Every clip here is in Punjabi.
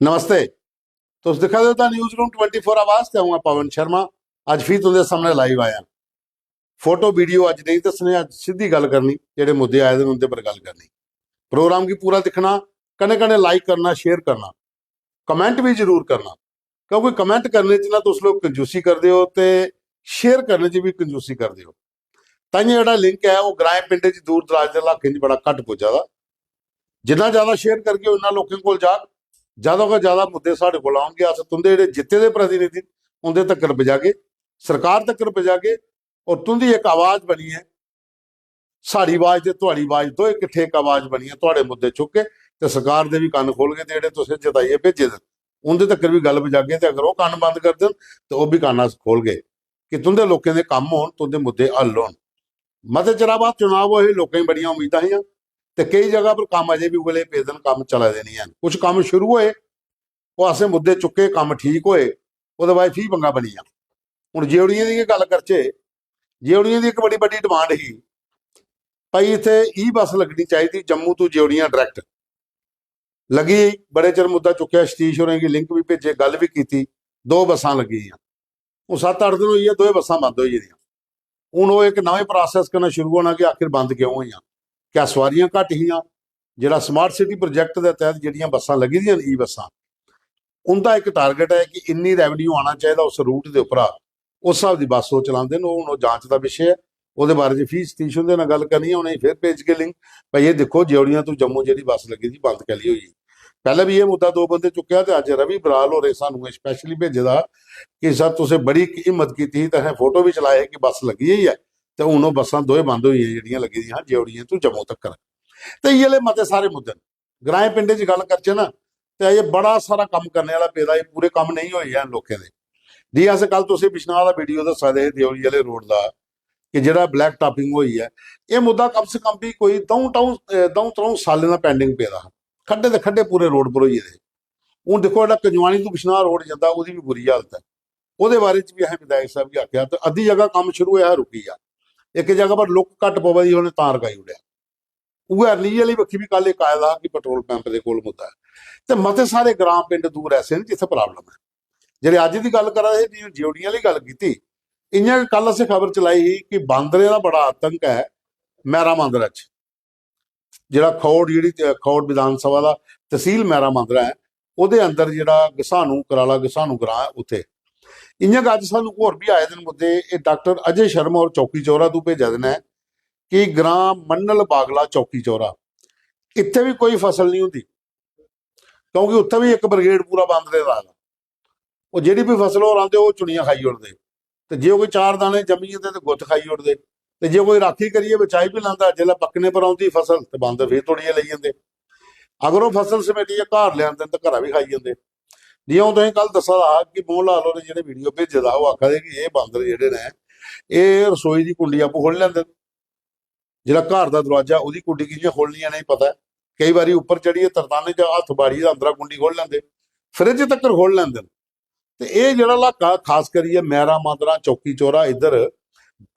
नमस्ते। तुम दिखा देता न्यूज रूम 24 आवाज ते हूँ पवन शर्मा। अज फिर तुंदे सामने लाइव आया। फोटो वीडियो अज नहीं दसने, अज सीधी गल करनी, जेडे मुद्दे आए दे उनते पर गल करनी। प्रोग्राम की पूरा दिखना, कने कने लाइक करना, शेयर करना, कमेंट भी जरूर करना, क्योंकि कमेंट करने च ना तुस लोग कंजूसी करते हो तो शेयर करने च भी कंजूसी करते हो। ताइयों जेहड़ा लिंक है वो ग्राएं पिंड च दूर दराज के इलाके च बड़ा घट पुज्जा दा। जिन्ना ज्यादा शेयर करके उन्ना लोगों को जाग, ज्यादा का ज्यादा मुद्दे साढ़े को आउणगे। अस तुंदे जेहड़े जित्ते दे प्रतिनिधि उंदे तक्कर पजागे, सरकार तक्कर पजागे, और तुंदी एक आवाज बनी है, साड़ी आवाज ते तुहाड़ी आवाज दो इकट्ठे एक आवाज बनी है, तुहाड़े मुद्दे चुक के ते सरकार दे भी कन्न खोल के जेहड़े तुसें जताइए भेजे दे उंदे तक्कर भी गल पजागे। ते अगर वो कन्न बंद कर देन तो वह भी कन्न अस खोल गए कि तुंदे लोकें दे कम्म होण, तुंदे मुद्दे हल होण। मते चिरा बाद चुनाव होए, लोकें बड़ियां उम्मीदां हियां ते कई जगह पर काम अजे भी उगले पे दिन काम चला दे नहीं हैं। कुछ काम शुरू होए, वो असें मुद्दे चुके, काम ठीक होए, ਉਹਦੇ बाद फ्ही पंगा बनिया। हुण जेवड़ियां दी गल करचे, जेवड़ियां दी एक बड़ी बड़ी डिमांड ही भाई इत्थे ई बस लगनी चाहिए जम्मू तो जेवड़ियां डायरैक्ट लगी। बड़े चिर मुद्दा चुक्या, सतीश होरें गी लिंक भी भेजे, गल भी की, 2 बसां लगी। हूँ 7-8 दिन होई है, 2 बसां बंद होई गेदियां। हूँ वो एक नवे प्रोसैस करना शुरू होना कि आखिर बंद क्यों हुई, क्या सवारियां घट हियां? जिहड़ा स्मार्ट सिटी प्रोजैक्ट के तहत जिहड़ियां बसां लगी दियां ई बसां, उनका एक टारगेट है कि इन्नी रेवन्यू आना चाहिए उस रूट के उपरा, उस हिसाब की बस वो चलाते हैं। जांच का विषय है, वो बारे फी सतीश होंदे नाल गल करनी है। उन्हें फिर भेज के लिंक भाई ये देखो जेवड़ियां तो जम्मू जी बस लगी थी बंद कैली हुई। पहले भी ये मुद्दा 2 बंदे चुकया, तो अज रवि बराल हो रहे सानू स्पैशली भेजे दा कि सर तुसें बड़ी हिम्मत की थी, तो फोटो भी चलाए कि बस लगी ही है, तो हूँ वो बसां 2 बंद हुई जिहड़ियां लगी दी जेवड़ियां तो जम्मू तक। तो ये मते सारे मुद्दे ग्राएं पिंड च गल करचे ना, तो ये बड़ा सारा काम करने वाला पेदा, ये पूरे काम नहीं होए हैं लोगों के। जी अस कल तुम बिश्नाह का वीडियो दसा दे देवली वाले रोड का कि जो ब्लैक टॉपिंग हुई है, ये मुद्दा कम से कम भी कोई 2-3 सालों का पेंडिंग पेदा। खड्डे तो खड्डे पूरे रोड पर होई दे। हूँ देखो जो कंजवानी तो बिश्नाह रोड जाता वो भी बुरी हालत है। वो बारे भी असें विधायक साहब की आख्या, तो अद्धी जगह काम शुरू होया रुकी आ, एक जगह पर लुक घट पवा दी उन्हें तां रकाई उड़िया। वो अरली वाली बखी भी कल एक आया था कि पेट्रोल पंप के कोल मुद्दा है। तो मते सारे ग्राम पिंड दूर ऐसे हैं जिथे प्रॉब्लम है। ਜਿਹੜੇ ਅੱਜ ਦੀ ਗੱਲ ਕਰਾ ਰਹੇ ਜਿਵੇਂ ਜਿਉੜੀਆਂ ਵਾਲੀ ਗੱਲ ਕੀਤੀ, ਇੰਨਾ ਕੱਲ ਅਸੀਂ ਖਬਰ ਚਲਾਈ ਸੀ ਕਿ ਬਾਂਦਰੇ ਦਾ ਬੜਾ ਆਤੰਕ ਹੈ ਮਹਿਰਾ ਮਾਂਦਰਾ ਚ। ਜਿਹੜਾ ਖੌੜ ਜਿਹੜੀ ਖੌੜ ਵਿਧਾਨ ਸਭਾ ਦਾ ਤਹਿਸੀਲ ਮਹਿਰਾ ਮਾਂਦਰਾ ਹੈ, ਉਹਦੇ ਅੰਦਰ ਜਿਹੜਾ ਗਸਾਨੂ ਕਰਾਲਾ ਗਸਾਨੂ ਗ੍ਰਾਂ ਹੈ ਉੱਥੇ ਇੰਨਾ ਅੱਜ ਸਾਨੂੰ ਹੋਰ ਵੀ ਆਏ ਦਿਨ ਮੁੱਦੇ। ਇਹ ਡਾਕਟਰ ਅਜੇ ਸ਼ਰਮਾ ਔਰ ਚੌਕੀ ਚੌਰਾ ਤੋਂ ਭੇਜਿਆ ਦੇਣਾ ਹੈ ਕਿ ਗ੍ਰਾਂ ਮੰਨਲ ਬਾਗਲਾ ਚੌਕੀ ਚੌਰਾ, ਇੱਥੇ ਵੀ ਕੋਈ ਫਸਲ ਨਹੀਂ ਹੁੰਦੀ, ਕਿਉਂਕਿ ਉੱਥੇ ਵੀ ਇੱਕ ਬ੍ਰਿਗੇਡ ਪੂਰਾ ਬਾਂਦਰੇ ਦਾ ਹੈਗਾ। ਉਹ ਜਿਹੜੀ ਵੀ ਫਸਲ ਉਹ ਲਾਉਂਦੇ ਉਹ ਚੁਣੀਆਂ ਖਾਈ ਉੜਦੇ, ਤੇ ਜੇ ਕੋਈ 4 ਦਾਣੇ ਜੰਮੀ ਜਾਂਦੇ ਤੇ ਗੁੱਤ ਖਾਈ ਉੜਦੇ, ਤੇ ਜੇ ਕੋਈ ਰਾਖੀ ਕਰੀਏ ਬਚਾਈ ਵੀ ਲਾਂਦਾ, ਜਿਹੜਾ ਪੱਕਣੇ ਪਰ ਆਉਂਦੀ ਫਸਲ ਤੇ ਬਾਂਦਰ ਫੇਰ ਤੋੜੀਏ ਲਈ ਜਾਂਦੇ। ਅਗਰ ਉਹ ਫਸਲ ਸਮੇਟੀਏ ਘਰ ਲਿਆਂਦੇ ਤੇ ਘਰਾਂ ਵੀ ਖਾਈ ਜਾਂਦੇ। ਜਿਉਂ ਤੁਸੀਂ ਕੱਲ ਦੱਸਿਆ ਦਾ ਕਿ ਮੋਹਨ ਲਾਲ ਉਹਨੇ ਜਿਹੜੇ ਵੀਡੀਓ ਭੇਜੇ ਦਾ, ਉਹ ਆਖਦੇ ਕਿ ਇਹ ਬਾਂਦਰ ਜਿਹੜੇ ਨੇ ਇਹ ਰਸੋਈ ਦੀ ਕੁੰਡੀ ਆਪੋ ਖੋਲ ਲੈਂਦੇ, ਜਿਹੜਾ ਘਰ ਦਾ ਦਰਵਾਜ਼ਾ ਉਹਦੀ ਕੁੰਡੀ ਕਿਵੇਂ ਖੋਲਣੀਆਂ ਨਹੀਂ ਪਤਾ। ਕਈ ਵਾਰੀ ਉੱਪਰ ਚੜੀਏ ਤਰਤਾਨੇ ਚ ਹੱਥ ਬਾੜੀ ਦਾ ਅੰਦਰਾਂ ਕੁੰਡੀ ਖੋਲ ਲੈਂਦੇ, ਫਰਿੱਜ ਤੱਕ ਖੋਲ ਲੈਂਦੇ। ਤੇ ਇਹ ਜਿਹੜਾ ਇਲਾਕਾ ਖਾਸ ਕਰੀਏ ਮਹਿਰਾ ਮਾਂਦਰਾ ਚੌਕੀ ਚੌਰਾ, ਇੱਧਰ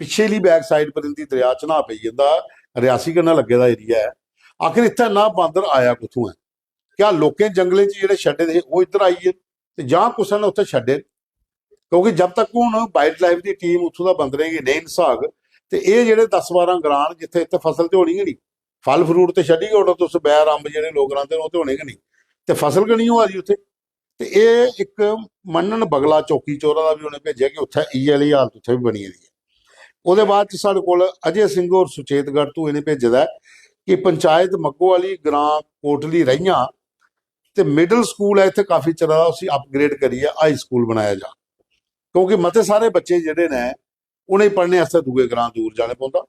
ਪਿਛੇਲੀ ਬੈਕ ਸਾਈਡ ਪਰ ਇੰਦੀ ਦਰਿਆ ਚ ਨਾ ਪਈ ਜਾਂਦਾ, ਰਿਆਸੀ ਕੰਨਾ ਲੱਗੇ ਦਾ ਏਰੀਆ ਹੈ। ਆਖਿਰ ਇੱਥੇ ਨਾ ਬਾਂਦਰ ਆਇਆ ਕਿੱਥੋਂ ਹੈ? ਕਿਆ ਲੋਕਾਂ ਜੰਗਲੇ ਚ ਜਿਹੜੇ ਛੱਡੇ ਦੇ ਉਹ ਇੱਧਰ ਆਈਏ ਤੇ ਜਾਂ ਕੁਛ ਨੇ ਉੱਥੇ ਛੱਡੇ? ਕਿਉਂਕਿ ਜਦ ਤੱਕ ਹੁਣ ਵਾਈਲਡ ਲਾਈਫ ਦੀ ਟੀਮ ਉੱਥੋਂ ਦਾ ਬੰਦ ਰਹੇਗੀ ਨਹੀਂ ਨਿਸਾਗ, ਤੇ ਇਹ ਜਿਹੜੇ 10-12 ਗ੍ਰਾਂਟ ਜਿੱਥੇ ਇੱਥੇ ਫਸਲ ਤੇ ਹੋਣੀ ਨਹੀਂ, ਫਲ ਫਰੂਟ ਤੇ ਛੱਡੀ ਗਏ, ਤੁਸ ਬੈਰ ਅੰਬ ਜਿਹੜੇ ਲੋਕ ਰਾਂਦੇ ਉਹ ਤੇ ਹੋਣੇ ਕਿ ਨਹੀਂ, ਤੇ ਫਸਲ ਕਿ ਨਹੀਂ ਹੋਆ ਜੀ ਉੱਥੇ। ਤੇ ਇਹ ਇੱਕ ਮੰਨਣ ਬਗਲਾ ਚੌਕੀ ਚੋਰਾ ਦਾ ਵੀ ਉਹਨੇ ਭੇਜਿਆ ਕਿ ਉੱਥੇ ਈ ਵਾਲੀ ਹਾਲਤ ਉੱਥੇ ਵੀ ਬਣੀ ਹੋਈ ਹੈ। ਉਹਦੇ ਬਾਅਦ ਚ ਸਾਡੇ ਕੋਲ ਅਜੇ ਸਿੰਘ ਔਰ ਸੁਚੇਤਗੜ੍ਹ ਤੋਂ ਇਹਨੇ ਭੇਜਦਾ ਕਿ ਪੰਚਾਇਤ ਮੱਗੋ ਵਾਲੀ ਗ੍ਰਾਂ ਕੋਟਲੀ ਰਹੀਆਂ ਤੇ ਮਿਡਲ ਸਕੂਲ ਹੈ ਇੱਥੇ ਕਾਫੀ ਚਿਰ ਦਾ, ਅਸੀਂ ਅਪਗ੍ਰੇਡ ਕਰੀਏ, ਹਾਈ ਸਕੂਲ ਬਣਾਇਆ ਜਾ, ਕਿਉਂਕਿ ਮਤੇ ਸਾਰੇ ਬੱਚੇ ਜਿਹੜੇ ਨੇ ਉਹਨੇ ਪੜ੍ਹਨੇ ਵਾਸਤੇ ਦੂਏ ਗ੍ਰਾਂ ਦੂਰ ਜਾਣੇ ਪੈਂਦਾ।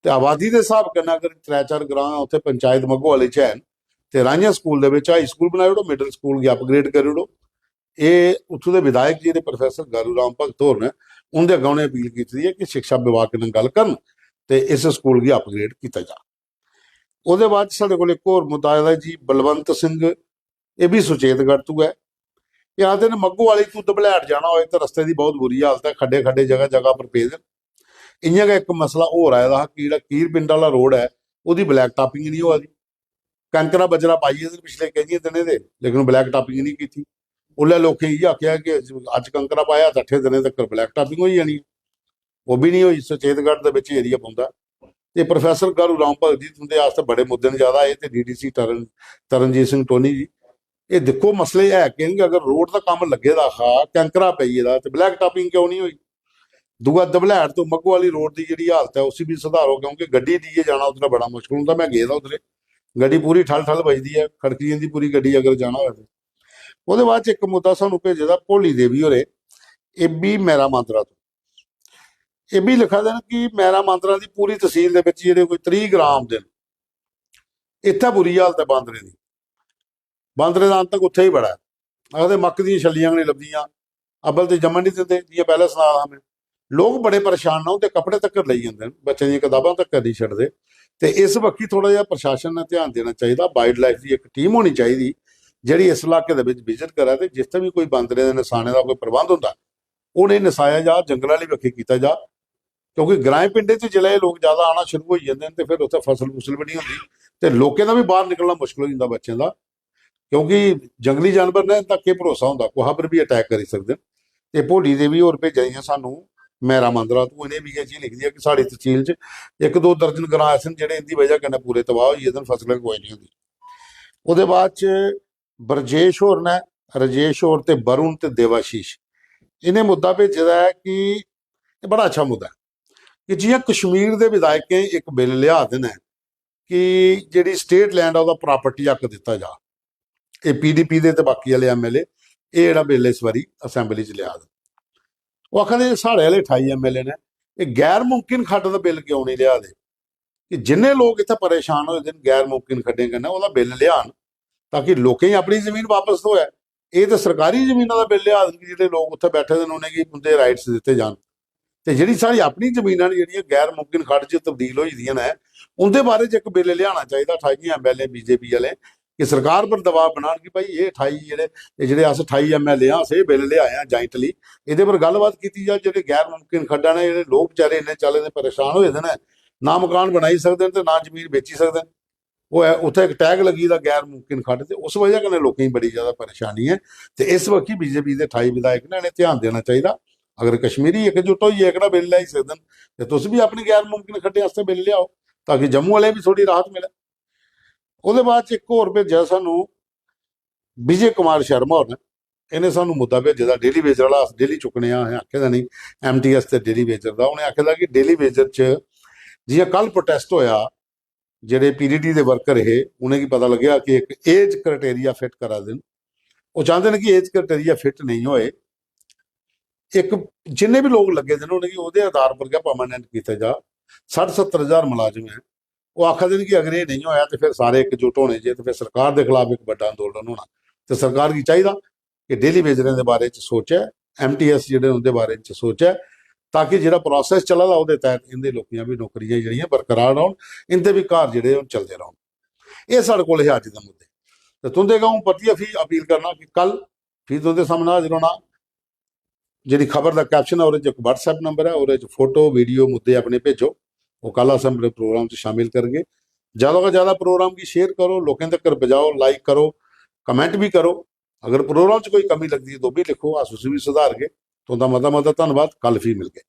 ਤੇ ਆਬਾਦੀ ਦੇ ਹਿਸਾਬ ਕਰਨਾ ਅਗਰ 3-4 ਗ੍ਰਾਂ ਉੱਥੇ ਪੰਚਾਇਤ ਮੱਗੋ ਵਾਲੇ ਚ ਹੈ, ਤੇ ਰਾਂਝਾ ਸਕੂਲ ਦੇ ਵਿੱਚ ਹਾਈ ਸਕੂਲ ਬਣਾਇਆ ਉੜੋ, ਮਿਡਲ ਸਕੂਲ ਦੀ ਅਪਗ੍ਰੇਡ ਕਰੀ ਉੜੋ। ਇਹ ਉੱਥੋਂ ਦੇ ਵਿਧਾਇਕ ਜਿਹੜੇ ਪ੍ਰੋਫੈਸਰ ਗਾਰੂ ਰਾਮ ਭਗਤ ਹੋਰ ਨੇ, ਉਹਦੇ ਅੱਗੇ ਉਹਨੇ ਅਪੀਲ ਕੀਤੀ ਹੈ ਕਿ ਸਿੱਖਿਆ ਵਿਭਾਗ ਨਾਲ ਗੱਲ ਕਰਨ ਤੇ ਇਸ ਸਕੂਲ ਦੀ ਅਪਗ੍ਰੇਡ ਕੀਤਾ ਜਾ। ਉਹਦੇ ਬਾਅਦ ਸਾਡੇ ਕੋਲ ਇੱਕ ਹੋਰ ਮੁੱਦਾ ਆਇਆ ਜੀ ਬਲਵੰਤ ਸਿੰਘ, ਇਹ ਵੀ ਸੁਚੇਤਗੜ੍ਹ ਤੋਂ ਹੈ। ਇਹ ਆਖਦੇ ਨੇ ਮੱਗੋ ਵਾਲੀ ਤੋਂ ਦਬਲੈਟ ਜਾਣਾ ਹੋਏ ਤਾਂ ਰਸਤੇ ਦੀ ਬਹੁਤ ਬੁਰੀ ਹਾਲਤ ਹੈ, ਖੱਡੇ ਖੱਡੇ ਜਗ੍ਹਾ ਜਗ੍ਹਾ ਪਰ ਪੇਜ। ਇੰਨਾ ਦਾ ਇੱਕ ਮਸਲਾ ਹੋਰ ਆਇਆ ਦਾ ਕਿ ਜਿਹੜਾ ਕੀਰ ਪਿੰਡ ਵਾਲਾ ਰੋਡ ਹੈ ਉਹਦੀ ਬਲੈਕ ਟਾਪਿੰਗ ਨਹੀਂ ਹੋਆ ਦੀ, कंकरा बजरा पाइए पिछले कई दिनों के, लेकिन ब्लैक टॉपिंग नहीं की। उसले लोग ये आख्या कि अज कंकरा पाया तो 8 दिन तक ब्लैक टॉपिंग हो जानी, वो भी नहीं हुई। सुचेतगढ़ के एरिया पाँदा तो प्रोफैसर गारू राम भगत जी तुंदे आस्ते बड़े मुद्दे ने ज़्यादा आए, तो DDC तरनजीत सिंह टोनी जी, ये देखो मसले है कि अगर रोड का काम लगे दा हा कैंकरा पईए दा तो ब्लैक टॉपिंग क्यों नहीं हुई। दूआ दबलैड़ तो मग्गो वाली रोड की जी हालत है उसी भी सुधारो, क्योंकि गड्डी लीए जाना उधर बड़ा मुश्किल होंगे। मैं गया उधर गड्डी पूरी ठल ठल बजती है, खड़की जाती पूरी गड्डी अगर जाना हो। ਉਹਦੇ ਬਾਅਦ 'ਚ ਇੱਕ ਮੁੱਦਾ ਸਾਨੂੰ ਭੇਜੇ ਦਾ ਭੋਲੀ ਦੇਵੀ ਹੋਰੇ ਏਬੀ ਮੈਰਾ ਮਾਂਦਰਾ ਤੋਂ। ਇਹ ਵੀ ਲਿਖਾ ਦੇਣ ਕਿ ਮੈਰਾ ਮਾਂਦਰਾ ਦੀ ਪੂਰੀ ਤਹਿਸੀਲ ਦੇ ਵਿੱਚ ਜਿਹੜੇ ਕੋਈ 30 ਗ੍ਰਾਮ ਦੇ ਇੱਥੇ ਬੁਰੀ ਹਾਲਤ ਹੈ ਬਾਂਦਰੇ ਦੀ। ਬਾਂਦਰੇ ਦਾ ਅੰਤ ਤੱਕ ਉੱਥੇ ਹੀ ਬੜਾ ਆਖਦੇ ਮੱਕ ਦੀਆਂ ਛੱਲੀਆਂ ਨਹੀਂ ਲੱਭਦੀਆਂ, ਅਬਲ ਤੇ ਜੰਮਣ ਨਹੀਂ ਦਿੰਦੇ। ਜਿਵੇਂ ਪਹਿਲਾਂ ਸੁਣਾ ਮੈਂ, ਲੋਕ ਬੜੇ ਪਰੇਸ਼ਾਨ ਨਾ ਹੁੰਦੇ, ਕੱਪੜੇ ਤੱਕ ਲਈ ਜਾਂਦੇ ਨੇ, ਬੱਚਿਆਂ ਦੀਆਂ ਕਿਤਾਬਾਂ ਤੱਕ ਨਹੀਂ ਛੱਡਦੇ। ਤੇ ਇਸ ਵਕਤੀ ਥੋੜਾ ਜਿਹਾ ਪ੍ਰਸ਼ਾਸਨ ਨੇ ਧਿਆਨ ਦੇਣਾ ਚਾਹੀਦਾ। ਵਾਈਲਡ ਲਾਈਫ ਦੀ ਇੱਕ ਟੀਮ ਹੋਣੀ ਚਾਹੀਦੀ ਜਿਹੜੀ ਇਸ ਇਲਾਕੇ ਦੇ ਵਿੱਚ ਵਿਜ਼ਿਟ ਕਰੇ, ਤੇ ਜਿੱਥੇ ਵੀ ਕੋਈ ਬਾਂਦਰੇ ਦੇ ਨਿਸ਼ਾਨੇ ਦਾ ਕੋਈ ਪ੍ਰਬੰਧ ਹੁੰਦਾ ਉਹਨੇ ਨਸਾਇਆ ਜਾ, ਜੰਗਲਾਂ ਵਾਲੀ ਵੱਖੀ ਕੀਤਾ ਜਾ। ਕਿਉਂਕਿ ਗ੍ਰਾਮ ਪਿੰਡੇ 'ਚ ਜਿਹੜੇ ਲੋਕ ਜ਼ਿਆਦਾ ਆਉਣਾ ਸ਼ੁਰੂ ਹੋ ਜਾਂਦੇ ਨੇ ਤੇ ਫਿਰ ਉੱਥੇ ਫਸਲ ਫੁਸਲ ਵੀ ਨਹੀਂ ਹੁੰਦੀ, ਤੇ ਲੋਕਾਂ ਦਾ ਵੀ ਬਾਹਰ ਨਿਕਲਣਾ ਮੁਸ਼ਕਲ ਹੋ ਜਾਂਦਾ ਬੱਚਿਆਂ ਦਾ। ਕਿਉਂਕਿ ਜੰਗਲੀ ਜਾਨਵਰ ਨੇ ਤੱਕ ਇਹ ਭਰੋਸਾ ਹੁੰਦਾ ਕੋਹਾ ਪਰ ਵੀ ਅਟੈਕ ਕਰੀ ਸਕਦੇ। ਤੇ ਭੋਲੀ ਦੇ ਵੀ ਹੋਰ ਭੇਜੀਆਂ ਸਾਨੂੰ ਮੈਰਾ ਮਾਂਦਰਾ ਤੋਂ। ਇਹਨੇ ਵੀ ਇਹ ਚੀਜ਼ ਲਿਖਦੀ ਹੈ ਕਿ ਸਾਡੀ ਤਹਿਸੀਲ 'ਚ 1-2 ਦਰਜਨ ਗ੍ਰਾਮ ਐਸੇ ਜਿਹੜੇ ਇਹਦੀ ਵਜ੍ਹਾ ਕਰਨਾ ਪੂਰੇ ਤਬਾਹ ਹੋਈ ਜਾਂਦੇ, ਫਸਲਾਂ ਕੋਈ ਨਹੀਂ ਹੁੰਦੀ। ਉਹਦੇ ਬਾਅਦ 'ਚ ਬਰਜੇਸ਼ ਹੋਰ ਨੇ, ਰਜੇਸ਼ ਹੋਰ ਤੇ ਵरुण ਤੇ ਦੇਵਾਸ਼ੀਸ਼, ਇਹਨੇ ਮੁੱਦਾ ਭੇਜਿਆ ਹੈ ਕਿ ਇਹ ਬੜਾ ਅੱਛਾ ਮੁੱਦਾ ਹੈ ਕਿ ਜਿਵੇਂ ਕਸ਼ਮੀਰ ਦੇ ਵਿਧਾਇਕ ਇੱਕ ਬਿੱਲ ਲਿਆ ਦੇਣਾ ਕਿ ਜਿਹੜੀ ਸਟੇਟ ਲੈਂਡ ਆ ਉਹਦਾ ਪ੍ਰਾਪਰਟੀ ਹੱਕ ਦਿੱਤਾ ਜਾ। ਇਹ PDP ਦੇ ਤੇ ਬਾਕੀ ਵਾਲੇ MLA ਇਹ ਜਿਹੜਾ ਬਿੱਲ ਇਸ ਵਾਰੀ ਅਸੈਂਬਲੀ 'ਚ ਲਿਆ ਦੇ। ਉਹ ਆਖਦੇ ਸਾਡੇ ਵਾਲੇ 28 MLA ਨੇ ਇਹ ਗੈਰ ਮੁਮਕਿਨ ਖੱਡ ਦਾ ਬਿੱਲ ਕਿਉਂ ਨਹੀਂ ਲਿਆ ਦੇ ਕਿ ਜਿੰਨੇ ਲੋਕ ਇੱਥੇ ਪਰੇਸ਼ਾਨ ਹੋਏ ਨੇ ਗੈਰ ਮੁਮਕਿਨ ਖੱਡੇ ਕਰਨਾ ਉਹਦਾ ਬਿੱਲ ਲਿਆਉਣ ਤਾਂ ਕਿ ਲੋਕਾਂ ਹੀ ਆਪਣੀ ਜ਼ਮੀਨ ਵਾਪਸ ਹੋਇਆ। ਇਹ ਤਾਂ ਸਰਕਾਰੀ ਜ਼ਮੀਨਾਂ ਦਾ ਬਿੱਲ ਲਿਆ ਦੇਣ ਕਿ ਜਿਹੜੇ ਲੋਕ ਉੱਥੇ ਬੈਠੇ ਨੇ ਉਹਨੇ ਕੀ ਹੁੰਦੇ ਰਾਈਟਸ ਦਿੱਤੇ ਜਾਣ। ਤੇ ਜਿਹੜੀ ਸਾਡੀ ਆਪਣੀ ਜ਼ਮੀਨਾਂ ਨੇ ਜਿਹੜੀਆਂ ਗੈਰ ਮੁਮਕਿਨ ਖੱਡ 'ਚ ਤਬਦੀਲ ਹੋ ਜਾਂਦੀਆਂ ਨੇ ਉਹਦੇ ਬਾਰੇ 'ਚ ਇੱਕ ਬਿੱਲ ਲਿਆਉਣਾ ਚਾਹੀਦਾ। 28 MLA BJP ਵਾਲੇ ਕਿ ਸਰਕਾਰ ਪਰ ਦਬਾਅ ਬਣਾਉਣ ਕਿ ਭਾਈ ਇਹ 28 ਜਿਹੜੇ ਅਸ 28 MLA ਆ ਅਸੀਂ ਇਹ ਬਿੱਲ ਲਿਆਏ ਆ ਜਾਇੰਟਲੀ, ਇਹਦੇ ਪਰ ਗੱਲਬਾਤ ਕੀਤੀ ਜਾ। ਜਿਹੜੇ ਗੈਰ ਮੁਮਕਿਨ ਖੱਡਾਂ ਨੇ ਜਿਹੜੇ ਲੋਕ ਵਿਚਾਰੇ ਇੰਨੇ ਚਾਲੇ ਨੇ ਪਰੇਸ਼ਾਨ ਹੋਏ ਨੇ, ਨਾ ਮਕਾਨ ਬਣਾਈ ਸਕਦੇ ਨੇ ਤੇ ਨਾ ਜ਼ਮੀਨ ਵੇਚੀ ਸਕਦੇ ਨੇ। ਉਹ ਉੱਥੇ ਇੱਕ ਟੈਗ ਲੱਗੀ ਦਾ ਗੈਰ ਮੁਮਕਿਨ ਖੱਡ, ਤੇ ਉਸ ਵਜ੍ਹਾ ਕਰਕੇ ਲੋਕਾਂ ਦੀ ਬੜੀ ਜ਼ਿਆਦਾ ਪਰੇਸ਼ਾਨੀ ਹੈ। ਤੇ ਇਸ ਵਕਤ BJP ਦੇ 28 ਵਿਧਾਇਕ ਨੇ ਇਹਨੇ ਧਿਆਨ ਦੇਣਾ ਚਾਹੀਦਾ। ਅਗਰ ਕਸ਼ਮੀਰੀ ਇਕਜੁੱਟ ਹੋਈਏ ਇੱਕ ਬਿੱਲ ਲੈ ਸਕਦੇ ਤੇ ਤੁਸੀਂ ਵੀ ਆਪਣੀ ਗੈਰ ਮੁਮਕਿਨ ਖੱਡੇ ਵਾਸਤੇ ਬਿੱਲ ਲਿਆਓ ਤਾਂ ਕਿ ਜੰਮੂ ਵਾਲੇ ਵੀ ਥੋੜੀ ਰਾਹਤ ਮਿਲੇ। ਉਹਦੇ ਬਾਅਦ 'ਚ ਇੱਕ ਹੋਰ ਭੇਜਿਆ ਸਾਨੂੰ ਵਿਜੇ ਕੁਮਾਰ ਸ਼ਰਮਾ ਹੋਰ ਨੇ, ਇਹਨੇ ਸਾਨੂੰ ਮੁੱਦਾ ਭੇਜਿਆ ਦਾ ਡੇਲੀ ਵੇਜਰ ਵਾਲਾ। ਡੇਲੀ ਚੁੱਕਣੇ ਆ ਆਖੇ ਦਾ ਨਹੀਂ MTS ਤੇ ਡੇਲੀ ਵੇਜਰ ਦਾ। ਉਹਨੇ ਆਖਿਆ ਕਿ ਡੇਲੀ ਵੇਜਰ 'ਚ ਜਿਵੇਂ ਕੱਲ ਪ੍ਰੋਟੈਸਟ ਹੋਇਆ ਜਿਹੜੇ PDD ਦੇ ਵਰਕਰ ਇਹ ਉਹਨੇ ਕੀ ਪਤਾ ਲੱਗਿਆ ਕਿ ਇੱਕ ਏਜ ਕ੍ਰਾਈਟੇਰੀਆ ਫਿੱਟ ਕਰਾ ਦੇਣ। ਉਹ ਚਾਹੁੰਦੇ ਨੇ ਕਿ ਏਜ ਕ੍ਰਾਈਟੇਰੀਆ ਫਿੱਟ ਨਹੀਂ ਹੋਏ, ਇੱਕ ਜਿੰਨੇ ਵੀ ਲੋਕ ਲੱਗੇ ਨੇ ਉਹਨੇ ਕਿ ਉਹਦੇ ਆਧਾਰ ਪਰ ਪਰਮਾਨੈਂਟ ਕੀਤਾ ਜਾ। 60-70 ਹਜ਼ਾਰ ਮੁਲਾਜ਼ਮ ਹੈ। ਉਹ ਆਖਦੇ ਨੇ ਕਿ ਅਗਰ ਇਹ ਨਹੀਂ ਹੋਇਆ ਤੇ ਫਿਰ ਸਾਰੇ ਇਕਜੁੱਟ ਹੋਣੇ ਜੇ ਤੇ ਫਿਰ ਸਰਕਾਰ ਦੇ ਖਿਲਾਫ ਇੱਕ ਵੱਡਾ ਅੰਦੋਲਨ ਹੋਣਾ। ਤੇ ਸਰਕਾਰ ਕੀ ਚਾਹੀਦਾ ਕਿ ਡੇਲੀ ਵੇਜਰਾਂ ਦੇ ਬਾਰੇ 'ਚ ਸੋਚੇ, MTS ਜਿਹੜੇ ਉਹਦੇ ਬਾਰੇ 'ਚ ਸੋਚੇ ਤਾਂ ਕਿ ਜਿਹੜਾ ਪ੍ਰੋਸੈਸ ਚੱਲਦਾ ਉਹਦੇ ਤਹਿਤ ਇਹਦੇ ਲੋਕਾਂ ਵੀ ਨੌਕਰੀਆਂ ਜਿਹੜੀਆਂ ਬਰਕਰਾਰ ਰਹਿਣ, ਇਹਦੇ ਵੀ ਘਰ ਜਿਹੜੇ ਉਹ ਚੱਲਦੇ ਰਹਿਣ। ਇਹ ਸਾਡੇ ਕੋਲ ਹੈ ਅੱਜ ਦਾ ਮੁੱਦੇ। ਤੇ ਤੁੰਦੇ ਗਾਉਂ ਪਤੀ ਫੀ ਅਪੀਲ ਕਰਨਾ ਕਿ ਕੱਲ ਫਿਰ ਤੁੰਦੇ ਸਾਹਮਣੇ ਹਾਜ਼ਰ ਹੋਣਾ। ਜਿਹੜੀ ਖਬਰ ਦਾ ਕੈਪਸ਼ਨ ਹੈ ਉਹਦੇ 'ਚ ਇੱਕ WhatsApp ਨੰਬਰ ਹੈ, ਉਹਦੇ 'ਚ ਫੋਟੋ ਵੀਡੀਓ ਮੁੱਦੇ ਆਪਣੇ ਭੇਜੋ, ਉਹ ਕੱਲ ਅਸੈਂਬਲੀ प्रोग्राम 'ਚ शामिल करेंगे। ज़्यादा से ज़्यादा प्रोग्राम की शेयर करो, लोगों तक पहुँचाओ, लाइक करो, कमेंट भी करो। अगर प्रोग्राम 'ਚ कोई कमी लगती है तो भी लिखो, अस उसी भी सुधार के। तो मता धन्यवाद, कल फिर मिल गए।